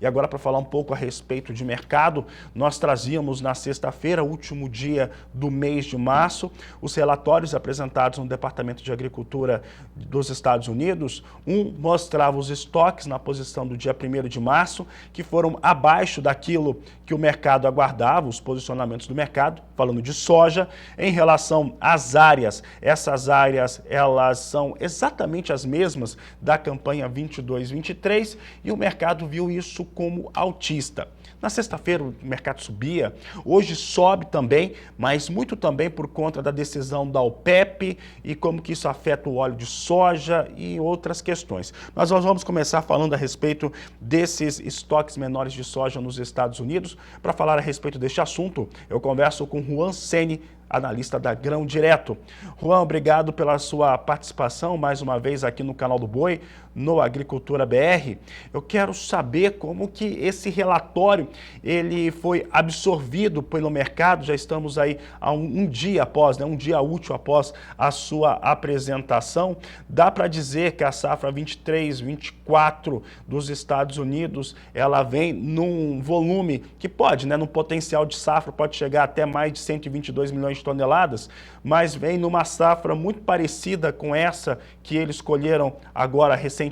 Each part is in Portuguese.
E agora, para falar um pouco a respeito de mercado, nós trazíamos na sexta-feira, último dia do mês de março, os relatórios apresentados no Departamento de Agricultura dos Estados Unidos. Um mostrava os estoques na posição do dia 1º de março, que foram abaixo daquilo que o mercado aguardava, os posicionamentos do mercado, falando de soja. Em relação às áreas, essas áreas elas são exatamente as mesmas da campanha 22-23 e o mercado viu isso como altista. Na sexta-feira o mercado subia, hoje sobe também, mas muito também por conta da decisão da OPEP e como que isso afeta o óleo de soja e outras questões. Mas nós vamos começar falando a respeito desses estoques menores de soja nos Estados Unidos. Para falar a respeito deste assunto, eu converso com Juan Ceni, analista da Grão Direto. Juan, obrigado pela sua participação mais uma vez aqui no canal do Boi, no Agricultura BR. Eu quero saber como que esse relatório ele foi absorvido pelo mercado. Já estamos aí a um dia após, um dia útil após a sua apresentação. Dá para dizer que a safra 23-24 dos Estados Unidos, ela vem num volume que pode, no potencial de safra, pode chegar até mais de 122 milhões de toneladas, mas vem numa safra muito parecida com essa que eles escolheram agora recentemente.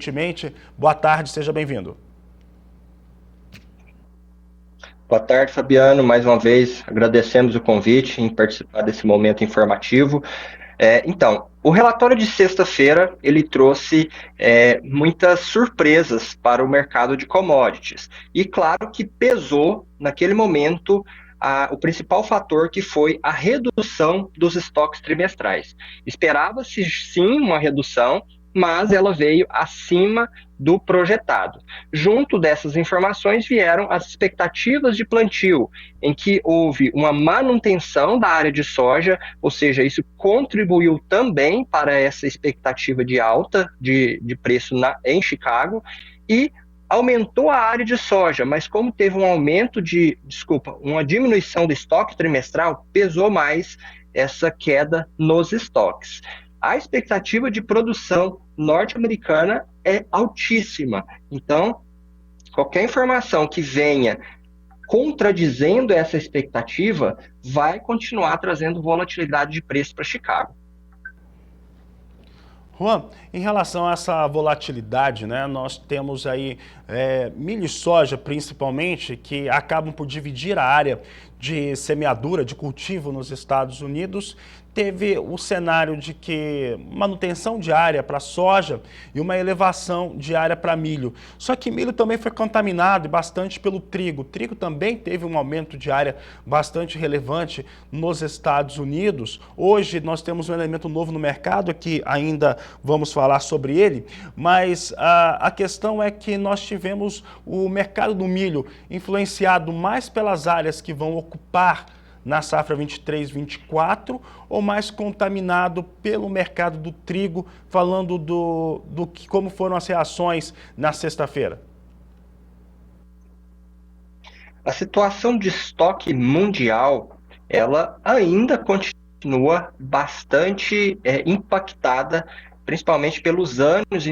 Boa tarde, seja bem-vindo. Boa tarde, Fabiano. Mais uma vez, agradecemos o convite em participar desse momento informativo. Então, o relatório de sexta-feira, ele trouxe muitas surpresas para o mercado de commodities. E claro que pesou, naquele momento, o principal fator, que foi a redução dos estoques trimestrais. Esperava-se sim uma redução, mas ela veio acima do projetado. Junto dessas informações vieram as expectativas de plantio, em que houve uma manutenção da área de soja, ou seja, isso contribuiu também para essa expectativa de alta de preço em Chicago, e aumentou a área de soja, mas como teve uma diminuição do estoque trimestral, pesou mais essa queda nos estoques. A expectativa de produção norte-americana é altíssima. Então, qualquer informação que venha contradizendo essa expectativa vai continuar trazendo volatilidade de preço para Chicago. Juan, em relação a essa volatilidade, nós temos aí milho e soja, principalmente, que acabam por dividir a área de semeadura, de cultivo nos Estados Unidos. Teve o cenário de que manutenção de área para soja e uma elevação de área para milho. Só que milho também foi contaminado bastante pelo trigo. O trigo também teve um aumento de área bastante relevante nos Estados Unidos. Hoje nós temos um elemento novo no mercado que ainda vamos falar sobre ele, mas a questão é que nós tivemos o mercado do milho influenciado mais pelas áreas que vão ocupar na safra 23-24 ou mais contaminado pelo mercado do trigo, falando como foram as reações na sexta-feira? A situação de estoque mundial, ela ainda continua bastante impactada, principalmente pelos anos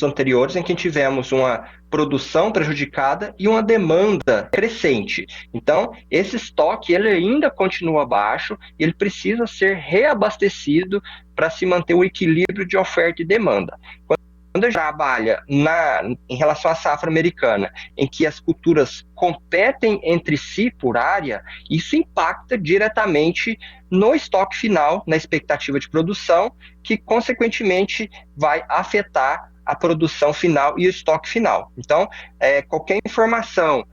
anteriores, em que tivemos uma produção prejudicada e uma demanda crescente. Então, esse estoque ele ainda continua baixo e ele precisa ser reabastecido para se manter o equilíbrio de oferta e demanda. Quando a gente trabalha em relação à safra americana, em que as culturas competem entre si por área, isso impacta diretamente no estoque final, na expectativa de produção, que consequentemente vai afetar a produção final e o estoque final. Então, qualquer informação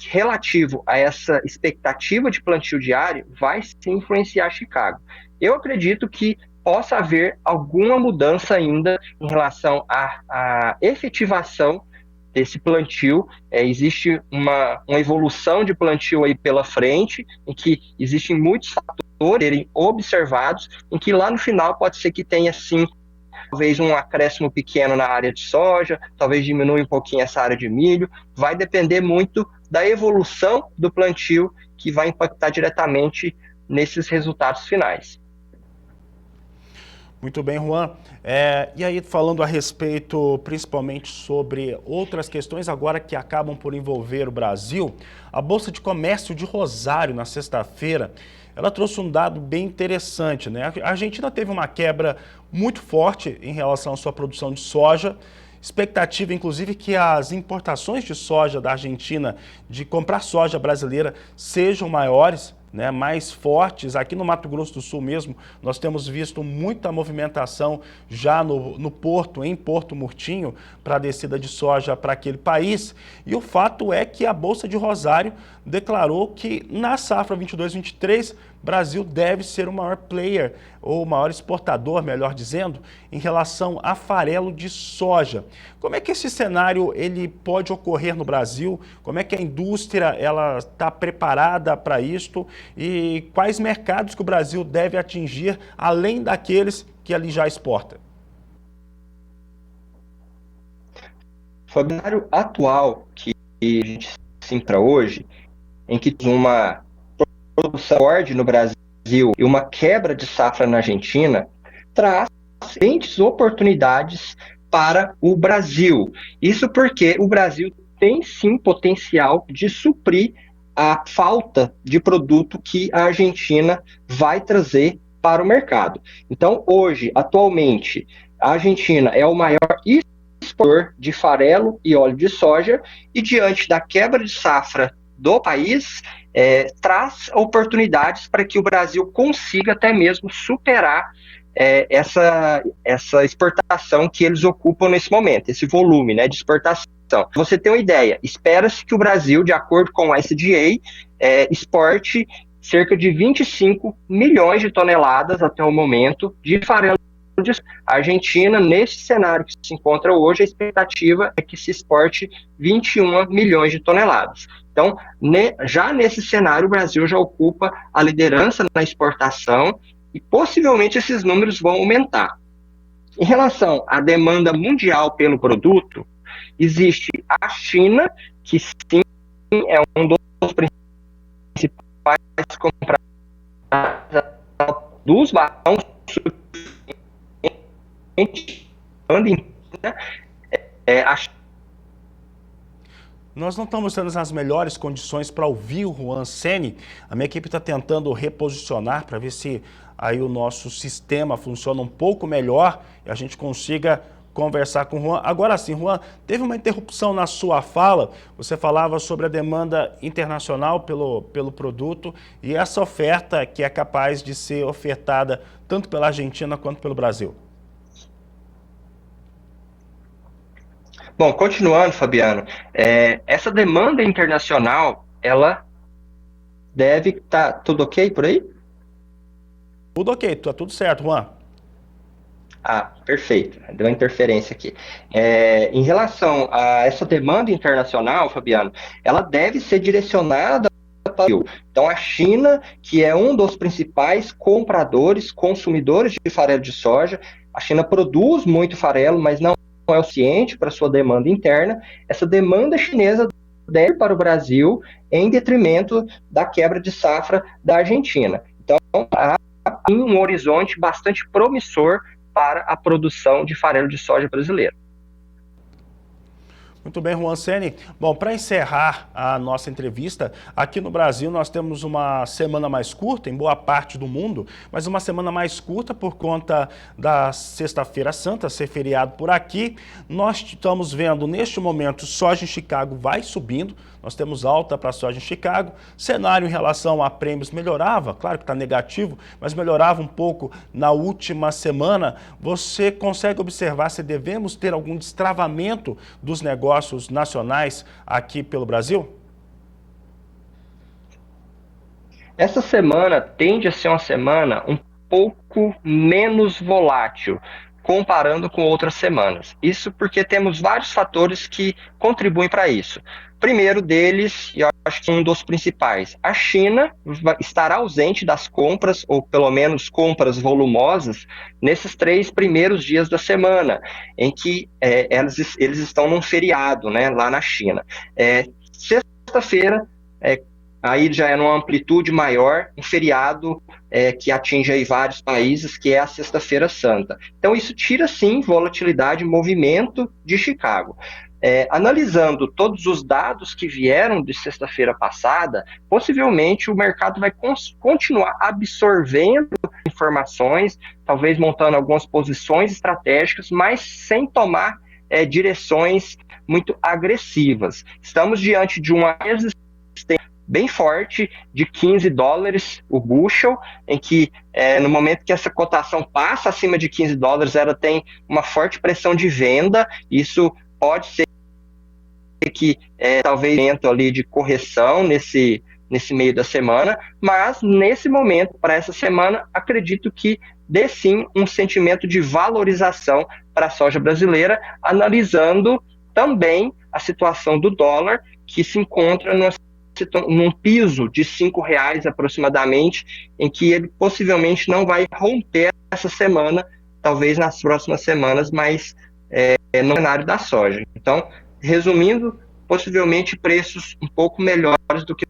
relativo a essa expectativa de plantio diário vai sim influenciar Chicago. Eu acredito que possa haver alguma mudança ainda em relação à efetivação desse plantio. Existe uma evolução de plantio aí pela frente, em que existem muitos fatores a serem observados, em que lá no final pode ser que tenha sim, talvez um acréscimo pequeno na área de soja, talvez diminua um pouquinho essa área de milho. Vai depender muito da evolução do plantio, que vai impactar diretamente nesses resultados finais. Muito bem, Juan. E aí, falando a respeito, principalmente sobre outras questões agora que acabam por envolver o Brasil, a Bolsa de Comércio de Rosário, na sexta-feira, ela trouxe um dado bem interessante, né? A Argentina teve uma quebra muito forte em relação à sua produção de soja, expectativa, inclusive, que as importações de soja da Argentina, de comprar soja brasileira, sejam maiores, né, mais fortes. Aqui no Mato Grosso do Sul mesmo, nós temos visto muita movimentação já no porto, em Porto Murtinho, para a descida de soja para aquele país. E o fato é que a Bolsa de Rosário declarou que na safra 22-23, Brasil deve ser o maior player, ou o maior exportador, melhor dizendo, em relação a farelo de soja. Como é que esse cenário ele pode ocorrer no Brasil? Como é que a indústria ela está preparada para isto? E quais mercados que o Brasil deve atingir, além daqueles que ali já exporta? O cenário atual que a gente tem para hoje, em que temos uma produção forte no Brasil e uma quebra de safra na Argentina, traz excelentes oportunidades para o Brasil. Isso porque o Brasil tem sim potencial de suprir a falta de produto que a Argentina vai trazer para o mercado. Então, hoje, atualmente, a Argentina é o maior exportador de farelo e óleo de soja, e diante da quebra de safra do país, traz oportunidades para que o Brasil consiga até mesmo superar essa exportação que eles ocupam nesse momento, esse volume, né, de exportação. Você tem uma ideia, espera-se que o Brasil, de acordo com o SDA, exporte cerca de 25 milhões de toneladas até o momento de farelo. A Argentina, nesse cenário que se encontra hoje, a expectativa é que se exporte 21 milhões de toneladas. Então, já nesse cenário, o Brasil já ocupa a liderança na exportação e possivelmente esses números vão aumentar. Em relação à demanda mundial pelo produto, existe a China, que sim é um dos principais compradores dos balões Nós não estamos tendo as melhores condições para ouvir o Juan Ceni. A minha equipe está tentando reposicionar para ver se aí o nosso sistema funciona um pouco melhor e a gente consiga conversar com o Juan. Agora sim, Juan, teve uma interrupção na sua fala. Você falava sobre a demanda internacional pelo produto e essa oferta que é capaz de ser ofertada tanto pela Argentina quanto pelo Brasil. Bom, continuando, Fabiano, essa demanda internacional, ela deve estar tudo ok por aí? Tudo ok, tá tudo certo, Juan. Ah, perfeito. Deu uma interferência aqui. Em relação a essa demanda internacional, Fabiano, ela deve ser direcionada para o Brasil. Então, a China, que é um dos principais compradores, consumidores de farelo de soja, a China produz muito farelo, mas não é o suficiente para sua demanda interna. Essa demanda chinesa deve ir para o Brasil em detrimento da quebra de safra da Argentina. Então, há um horizonte bastante promissor para a produção de farelo de soja brasileiro. Muito bem, Juan Ceni. Bom, para encerrar a nossa entrevista, aqui no Brasil nós temos uma semana mais curta, em boa parte do mundo, mas uma semana mais curta por conta da Sexta-feira Santa, ser feriado por aqui. Nós estamos vendo, neste momento, soja em Chicago vai subindo, nós temos alta para a soja em Chicago. Cenário em relação a prêmios melhorava, claro que está negativo, mas melhorava um pouco na última semana. Você consegue observar se devemos ter algum destravamento dos negócios nacionais aqui pelo Brasil? Essa semana tende a ser uma semana um pouco menos volátil, comparando com outras semanas. Isso porque temos vários fatores que contribuem para isso. Primeiro deles, e eu acho que um dos principais, a China estará ausente das compras, ou pelo menos compras volumosas, nesses 3 primeiros dias da semana, em que eles estão num feriado, né, lá na China. Sexta-feira, aí já é numa amplitude maior, um feriado que atinge aí vários países, que é a Sexta-feira Santa. Então, isso tira, sim, volatilidade e movimento de Chicago. Analisando todos os dados que vieram de sexta-feira passada, possivelmente o mercado vai continuar absorvendo informações, talvez montando algumas posições estratégicas, mas sem tomar direções muito agressivas. Estamos diante de uma resistência bem forte de $15 o bushel, em que no momento que essa cotação passa acima de $15, ela tem uma forte pressão de venda. Isso pode ser que talvez momento ali de correção nesse meio da semana, mas nesse momento, para essa semana, acredito que dê sim um sentimento de valorização para a soja brasileira, analisando também a situação do dólar, que se encontra num piso de R$ 5 aproximadamente, em que ele possivelmente não vai romper essa semana, talvez nas próximas semanas, mas no cenário da soja. Então, resumindo, possivelmente preços um pouco melhores do que